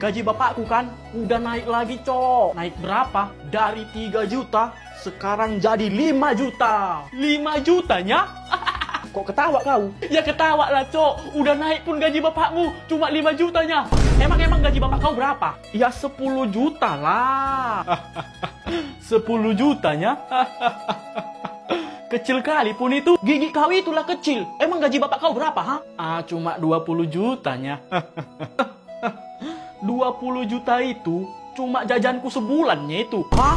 Gaji bapakku kan udah naik lagi, Cok. Naik berapa? Dari 3 juta sekarang jadi 5 juta. 5 jutanya? Kok ketawa kau? Ya ketawa lah, Cok. Udah naik pun gaji bapakmu cuma 5 jutanya. Emang gaji bapak kau berapa? Ya 10 juta lah. 10 jutanya? Kecil kali pun itu. Gigi kau itulah kecil. Emang gaji bapak kau berapa, ha? Cuma 20 jutanya. 20 juta itu cuma jajanku sebulannya itu. Hah?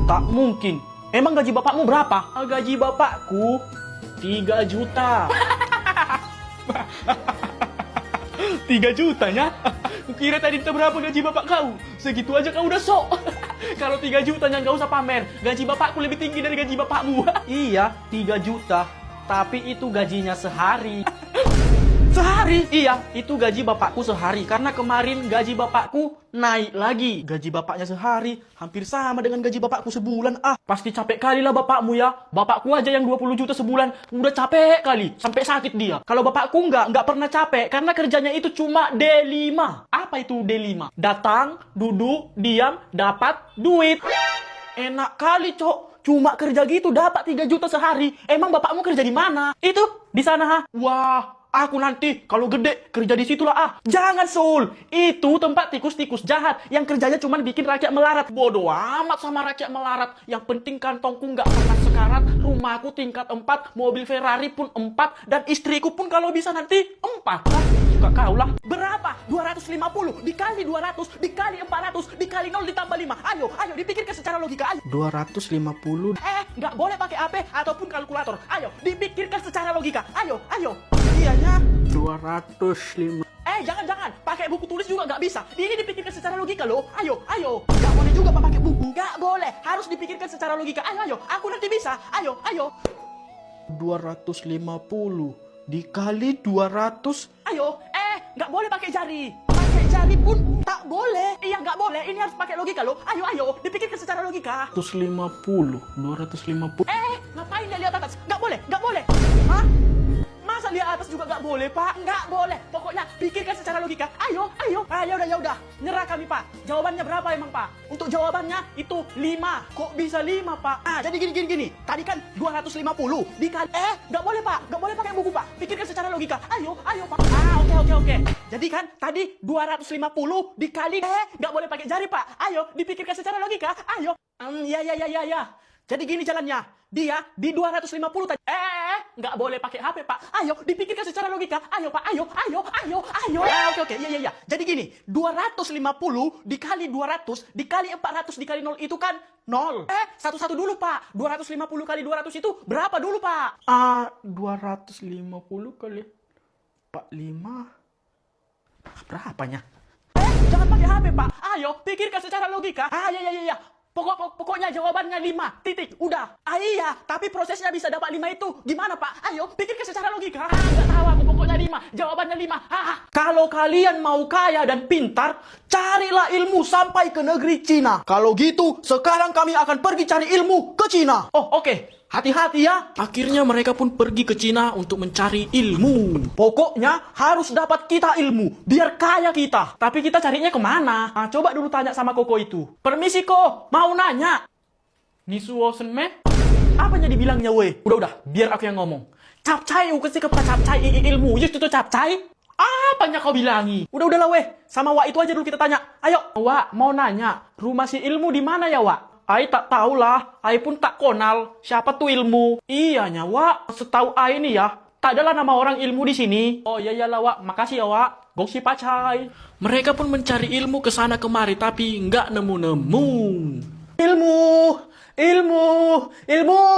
Tak mungkin. Emang gaji bapakmu berapa? Gaji bapakku 3 juta. 3 jutanya? Kukira tadi berapa gaji bapak kau? Segitu aja kau udah sok. Kalau 3 jutanya nggak usah pamer. Gaji bapakku lebih tinggi dari gaji bapakmu. Iya, 3 juta. Tapi itu gajinya sehari. Sehari? Iya, itu gaji bapakku sehari. Karena kemarin gaji bapakku naik lagi. Gaji bapaknya sehari hampir sama dengan gaji bapakku sebulan. Pasti capek kali lah bapakmu ya. Bapakku aja yang 20 juta sebulan udah capek kali. Sampai sakit dia. Kalau bapakku nggak pernah capek. Karena kerjanya itu cuma D5. Apa itu D5? Datang, duduk, diam, dapat duit. Enak kali, Cok. Cuma kerja gitu dapat 3 juta sehari. Emang bapakmu kerja di mana? Itu, di sana, ha? Wah, aku nanti kalau gede kerja di situlah. Jangan, Sul. Itu tempat tikus-tikus jahat yang kerjanya cuma bikin rakyat melarat. Bodoh amat sama rakyat melarat. Yang penting kantongku nggak pernah sekarat. Rumahku tingkat 4, mobil Ferrari pun 4, dan istriku pun kalau bisa nanti 4. Suka kau lah. Berapa? 250 dikali 200 dikali 400 dikali 0 ditambah 5. Ayo dipikirkan secara logika. Ayo. 250. Nggak boleh pakai HP ataupun kalkulator. Ayo, dipikirkan secara logika. Ayo. Iyanya 205. Jangan. Pakai buku tulis juga nggak bisa. Ini dipikirkan secara logika loh. Ayo. Nggak boleh juga pakai buku. Nggak boleh. Harus dipikirkan secara logika. Ayo. Aku nanti bisa. Ayo. 250 dikali 200. Ayo. Nggak boleh pakai jari. Pakai jari pun tak boleh. Iya, nggak boleh. Ini harus pakai logika loh. Ayo. Dipikirkan secara logika. 250. Ngapain dia lihat atas? Nggak boleh. Hah? Masa lihat atas juga nggak boleh, Pak? Nggak boleh. Pokoknya pikirkan secara logika. Ayo. Ya udah. Nyerah kami, Pak. Jawabannya berapa emang, Pak? Untuk jawabannya itu 5. Kok bisa 5, Pak? Jadi gini. Tadi kan 250 dikali. Nggak boleh, Pak. Nggak boleh pakai buku, Pak. Pikirkan secara logika. Ayo, Pak. Oke. Jadi kan tadi 250 dikali. Nggak boleh pakai jari, Pak. Ayo, dipikirkan secara logika. Ayo. Ya. Jadi gini jalannya. Dia di 250 tadi. Nggak boleh pakai HP, Pak. Ayo, dipikirkan secara logika. Ayo, Pak. Ayo. Oke. Iya. Jadi gini, 250 dikali 200 dikali 400 dikali 0 itu kan 0. Satu-satu dulu, Pak. 250 kali 200 itu berapa dulu, Pak? 250 kali 45. Berapanya? Jangan pakai HP, Pak. Ayo, pikirkan secara logika. Iya. Pokoknya jawabannya 5, titik, udah. Iya, tapi prosesnya bisa dapat 5 itu gimana, Pak? Ayo, pikirkan secara logika. Nggak tahu aku, pokoknya 5, jawabannya 5. Kalau kalian mau kaya dan pintar, carilah ilmu sampai ke negeri Cina. Kalau gitu, sekarang kami akan pergi cari ilmu ke Cina. Oh, oke. Hati-hati ya. Akhirnya mereka pun pergi ke Cina untuk mencari ilmu. Pokoknya harus dapat kita ilmu, biar kaya kita. Tapi kita carinya kemana? Coba dulu tanya sama Koko itu. Permisi, Ko, mau nanya. Nisuosen me? Apanya dibilangnya, weh? Udah, biar aku yang ngomong. Capcai, ukesi ke capcai ilmu. Just itu capcai. Apanya kau bilangi? Udahlah, weh. Sama Wak itu aja dulu kita tanya. Ayo, Wak, mau nanya. Rumah si ilmu di mana ya, Wak? Ai tak tahulah, Ai pun tak konal. Siapa tuh ilmu? Iyanya, Wak. Setahu Ai nih ya, tak adalah nama orang ilmu di sini. Oh iyalah, Wak. Makasih ya, Wak. Gongsi pacai. Mereka pun mencari ilmu ke sana kemari, tapi nggak nemu-nemu. Ilmu,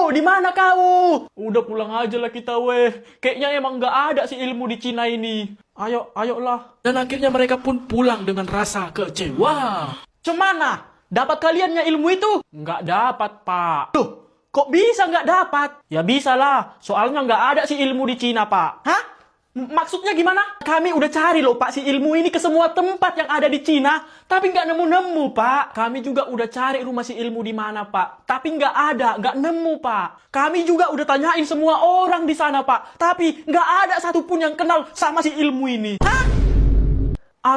di mana kau? Udah pulang aja lah kita, weh. Kayaknya emang nggak ada si ilmu di Cina ini. Ayolah. Dan akhirnya mereka pun pulang dengan rasa kecewa. Cemana? Dapat kaliannya ilmu itu? Nggak dapat, Pak. Loh, kok bisa nggak dapat? Ya bisa lah, soalnya nggak ada si ilmu di Cina, Pak. Hah? Maksudnya gimana? Kami udah cari loh, Pak, si ilmu ini ke semua tempat yang ada di Cina, tapi nggak nemu-nemu, Pak. Kami juga udah cari rumah si ilmu di mana, Pak, tapi nggak ada, nggak nemu, Pak. Kami juga udah tanyain semua orang di sana, Pak, tapi nggak ada satupun yang kenal sama si ilmu ini. Hah?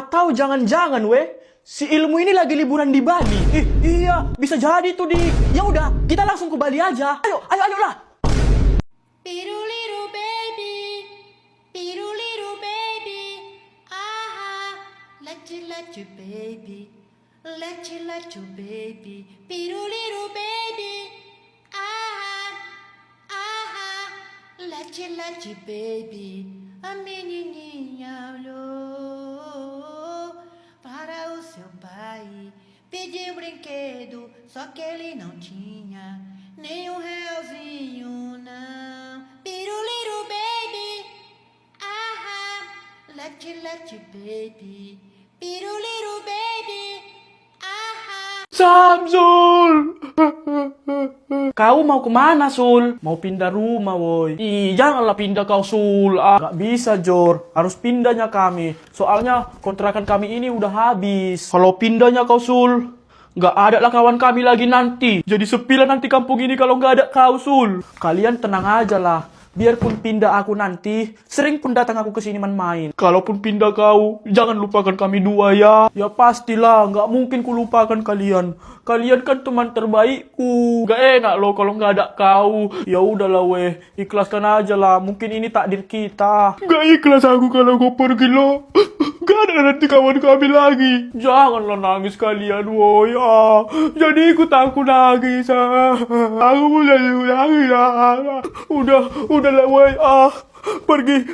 Atau jangan-jangan, weh, si Ilmu ini lagi liburan di Bali. Iya, bisa jadi tuh, Dik. Ya udah, kita langsung ke Bali aja. Ayo lah. Piruliru baby, piruliru baby, aha, let you baby, let you baby, piruliru baby, aha, let you baby, a menininha olhou para o seu pai, pediu brinquedo, só que ele não tinha nem realzinho não. Piruliru baby, aha, let you baby, piruliru baby, aha. Samsul! Kau mau kemana, Sul? Mau pindah rumah, woi. Janganlah pindah kau, Sul. Gak bisa, Jor. Harus pindahnya kami. Soalnya kontrakan kami ini udah habis. Kalau pindahnya kau, Sul, gak ada lah kawan kami lagi nanti. Jadi sepi lah nanti kampung ini kalau gak ada kau, Sul. Kalian tenang aja lah. Biarpun pindah aku nanti, sering pun datang aku ke sini main-main. Kalaupun pindah kau, jangan lupakan kami dua ya. Ya pastilah, gak mungkin ku lupakan kalian. Kalian kan teman terbaikku. Gak enak loh kalau gak ada kau. Ya udahlah weh, ikhlaskan aja lah. Mungkin ini takdir kita. Gak ikhlas aku kalau kau pergi loh. Gak ada nanti kawan kami lagi. Janganlah nangis kalian, woy. Jadi ikut aku nangis. Aku mulai nangis. Udahlah, woy.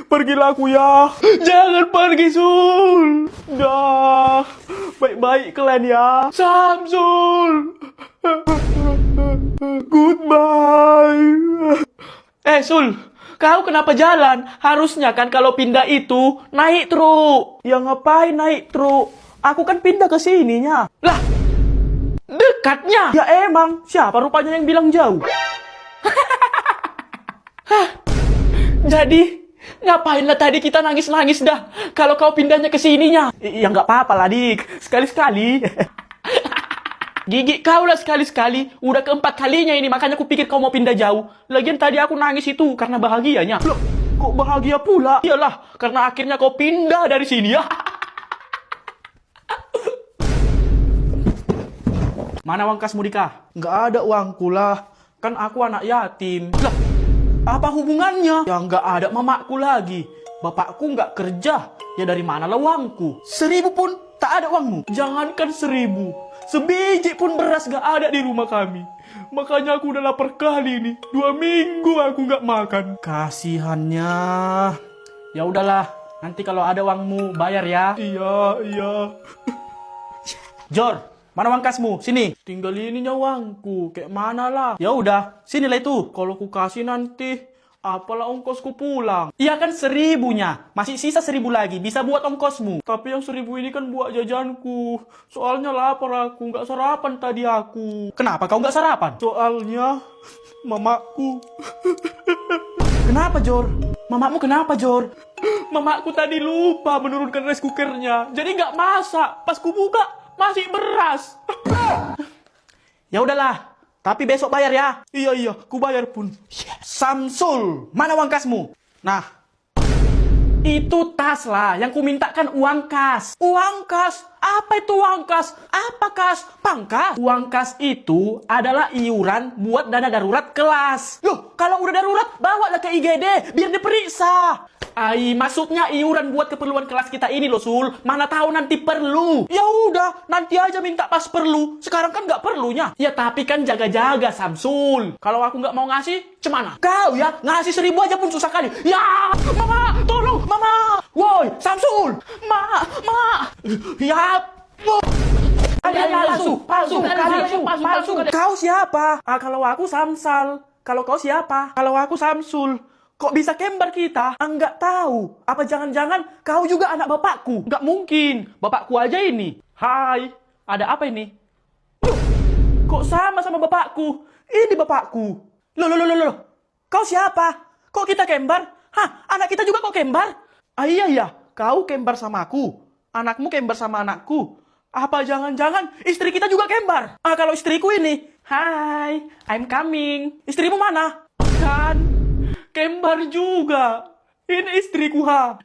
Pergilah aku ya. Jangan pergi, Sul. Dah. Baik-baik kalian ya. Samsul. Goodbye. Sul. Kau kenapa jalan? Harusnya kan kalau pindah itu naik truk. Ya ngapain naik truk? Aku kan pindah ke sininya. Lah, dekatnya. Ya emang, siapa rupanya yang bilang jauh? Jadi, ngapainlah tadi kita nangis-nangis dah? Kalau kau pindahnya ke sininya. Ya nggak apa-apa lah, Dik. Sekali-sekali. Gigi kau lah sekali-sekali. Udah keempat kalinya ini, makanya aku pikir kau mau pindah jauh. Lagian tadi aku nangis itu karena bahagianya. Loh, kok bahagia pula? Iyalah, karena akhirnya kau pindah dari sini ya. Mana uang kas Mudika? Nggak ada uangku lah. Kan aku anak yatim. Lah, apa hubungannya? Ya nggak ada mamaku lagi. Bapakku nggak kerja. Ya dari mana lah uangku? 1.000 pun tak ada uangmu. Jangankan 1.000. Sebiji pun beras gak ada di rumah kami. Makanya aku udah lapar kali nih. 2 minggu aku gak makan. Kasihannya. Ya udahlah. Nanti kalau ada uangmu bayar ya. Iya. Jor, mana uang kasmu? Sini. Tinggal ininya uangku. Kayak mana lah? Ya udah, sinilah itu. Kalau ku kasih nanti, apalah ongkosku pulang. Iya kan 1.000-nya. Masih sisa 1.000 lagi. Bisa buat ongkosmu. Tapi yang 1.000 ini kan buat jajanku. Soalnya lapar aku. Nggak sarapan tadi aku. Kenapa kau nggak sarapan? Soalnya mamaku. Kenapa, Jor? Mamamu kenapa, Jor? Mamaku tadi lupa menurunkan rice cookernya. Jadi nggak masak. Pas ku buka, masih beras. Ya udahlah. Tapi besok bayar ya. Iya, ku bayar pun. Samsul, mana uang kasmu? Nah, itu tas lah. Yang ku mintakan uang kas. Uang kas? Apa itu uang kas? Apa kas? Pangkas? Uang kas itu adalah iuran buat dana darurat kelas. Loh, kalau udah darurat, bawalah ke IGD biar diperiksa. Maksudnya iuran buat keperluan kelas kita ini loh, Sul. Mana tahu nanti perlu. Ya udah, nanti aja minta pas perlu. Sekarang kan nggak perlunya. Ya tapi kan jaga-jaga, Samsul. Kalau aku nggak mau ngasih, cemana? Kau ya, ngasih 1.000 aja pun susah kali. Ya, Mama, tolong, Mama. Woi, Samsul. Ma. Ya, palsu. Kau siapa? Kalau aku Samsal. Kalau kau siapa? Kalau aku Samsul. Kok bisa kembar kita? Nggak tahu. Apa jangan-jangan kau juga anak bapakku? Nggak mungkin. Bapakku aja ini. Hai, ada apa ini? Loh, kok sama bapakku? Ini bapakku. Loh. Kau siapa? Kok kita kembar? Hah, anak kita juga kok kembar? Iya. Kau kembar sama aku. Anakmu kembar sama anakku. Apa jangan-jangan istri kita juga kembar? Kalau istriku ini. Hai, I'm coming. Istrimu mana? Kan kembar juga. Ini istriku, ha.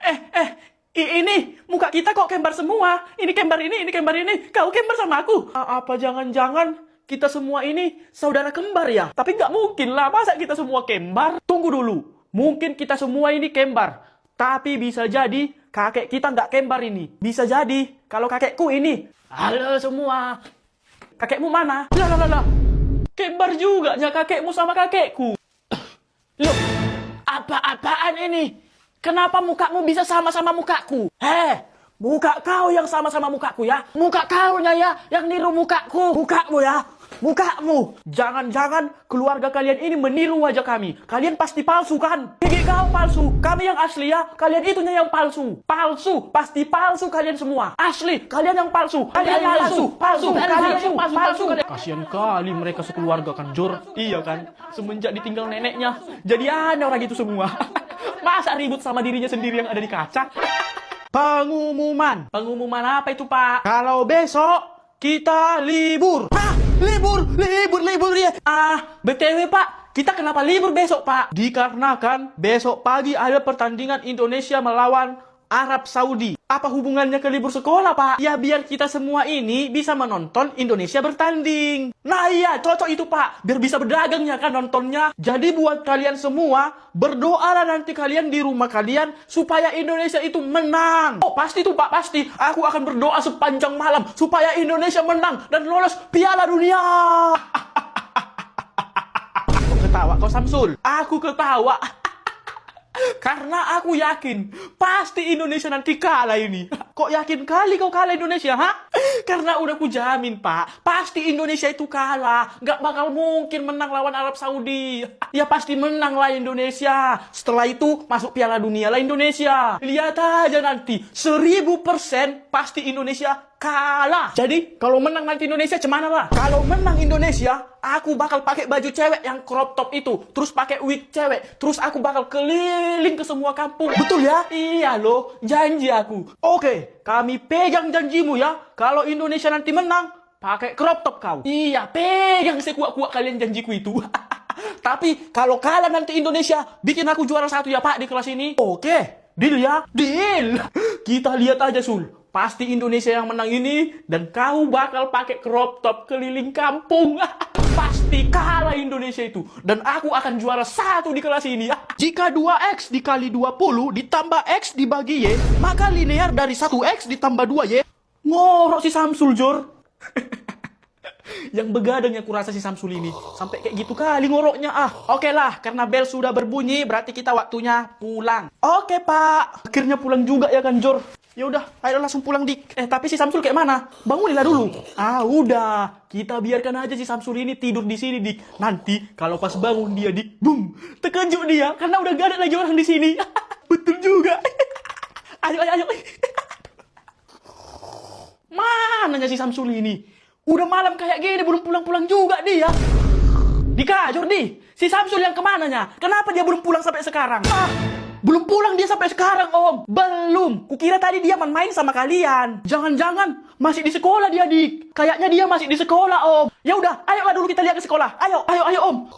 Ini muka kita kok kembar semua. Ini kembar ini kembar ini. Kau kembar sama aku. Apa jangan-jangan kita semua ini saudara kembar ya? Tapi nggak mungkin lah, masa kita semua kembar? Tunggu dulu. Mungkin kita semua ini kembar. Tapi bisa jadi kakek kita nggak kembar ini. Bisa jadi kalau kakekku ini. Halo semua. Kakekmu mana? Lah. Kembar juga ya kakekmu sama kakekku. Loh, apa-apaan ini? Kenapa mukamu bisa sama-sama mukaku? Muka kau yang sama-sama mukaku ya. Muka kau ya yang niru mukaku. Mukamu ya. Mukamu. Jangan-jangan keluarga kalian ini meniru wajah kami. Kalian pasti palsu kan? Gigi kau palsu. Kami yang asli ya. Kalian itunya yang palsu. Palsu. Pasti palsu kalian semua. Asli. Kalian yang palsu. Kalian palsu. Palsu. Kalian yang palsu. Kasian kali mereka sekeluarga kan, Jor. Iya kan? Semenjak ditinggal neneknya. Jadi aneh orang itu semua. Masa ribut sama dirinya sendiri yang ada di kaca? Pengumuman. Pengumuman apa itu, Pak? Kalau besok kita libur. Hah? Libur ya. BTW, Pak. Kita kenapa libur besok, Pak? Dikarenakan besok pagi ada pertandingan Indonesia melawan Arab Saudi. Apa hubungannya ke libur sekolah, Pak? Ya biar kita semua ini bisa menonton Indonesia bertanding. Nah iya, cocok itu, Pak. Biar bisa berdagang ya kan nontonnya. Jadi buat kalian semua, berdoalah nanti kalian di rumah kalian supaya Indonesia itu menang. Oh, pasti tuh, Pak, pasti. Aku akan berdoa sepanjang malam supaya Indonesia menang dan lolos Piala Dunia. Kok ketawa kau, Samsul? Aku ketawa. Karena aku yakin pasti Indonesia nanti kalah ini. Kok yakin kali kau kalah Indonesia, ha? Karena udah ku jamin, Pak. Pasti Indonesia itu kalah. Gak bakal mungkin menang lawan Arab Saudi. Ya pasti menang lah Indonesia. Setelah itu masuk Piala Dunia lah Indonesia. Lihat aja nanti. 1000% pasti Indonesia kalah. Jadi kalau menang nanti Indonesia cemana lah? Kalau menang Indonesia, aku bakal pakai baju cewek yang crop top itu, terus pakai wig cewek, terus aku bakal keliling ke semua kampung. Betul ya? Iya loh, janji aku. Oke, kami pegang janjimu ya. Kalau Indonesia nanti menang, pakai crop top kau. Iya, pegang sekuat-kuat kalian janjiku itu. Tapi kalau kalah nanti Indonesia, bikin aku juara 1 ya, Pak, di kelas ini. Oke, deal ya? Deal. Kita lihat aja, Sul. Pasti Indonesia yang menang ini dan kau bakal pakai crop top keliling kampung. Pasti kalah Indonesia itu dan aku akan juara 1 di kelas ini. Jika 2x dikali 20 ditambah x dibagi y, maka linear dari 1x ditambah 2y. Ngorok si Samsul, Jor. Yang begadang yang kurasa si Samsul ini. Sampai kayak gitu kali ngoroknya. Oke lah, karena bel sudah berbunyi, berarti kita waktunya pulang. Oke, Pak. Akhirnya pulang juga ya kan, Jor? Ya udah, ayo langsung pulang, Dik. Tapi si Samsul kayak mana? Bangunilah dulu. Udah. Kita biarkan aja si Samsul ini tidur di sini, Dik. Nanti kalau pas bangun dia, Dik, boom, terkejut dia karena udah gak ada lagi orang di sini. Betul juga. Ayo. Mananya si Samsul ini? Udah malam kayak gini belum pulang-pulang juga dia. Dikajur, Di. Si Samsul yang kemananya? Kenapa dia belum pulang sampai sekarang? Belum pulang dia sampai sekarang, Om. Belum. Kukira tadi dia main sama kalian. Jangan-jangan masih di sekolah dia, Dik. Kayaknya dia masih di sekolah, Om. Ya udah, ayolah dulu kita lihat ke sekolah. Ayo, Om.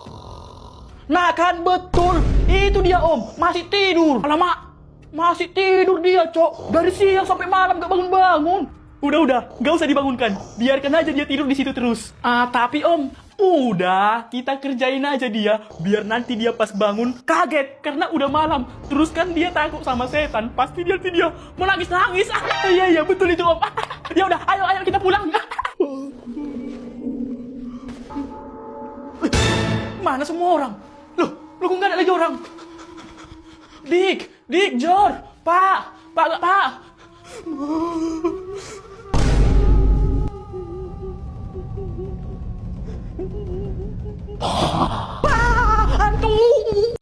Nah kan betul. Itu dia, Om. Masih tidur. Alamak. Masih tidur dia, Cok. Dari siang sampai malam gak bangun-bangun. Udah. Gak usah dibangunkan. Biarkan aja dia tidur di situ terus. Tapi, Om. Udah, kita kerjain aja dia. Biar nanti dia pas bangun kaget karena udah malam. Terus kan dia takut sama setan. Pasti dia menangis-nangis. Iya, betul itu, Om. Ya udah, ayo kita pulang. Mana semua orang? Loh, kok nggak ada lagi orang? Dik, Jor, Pak.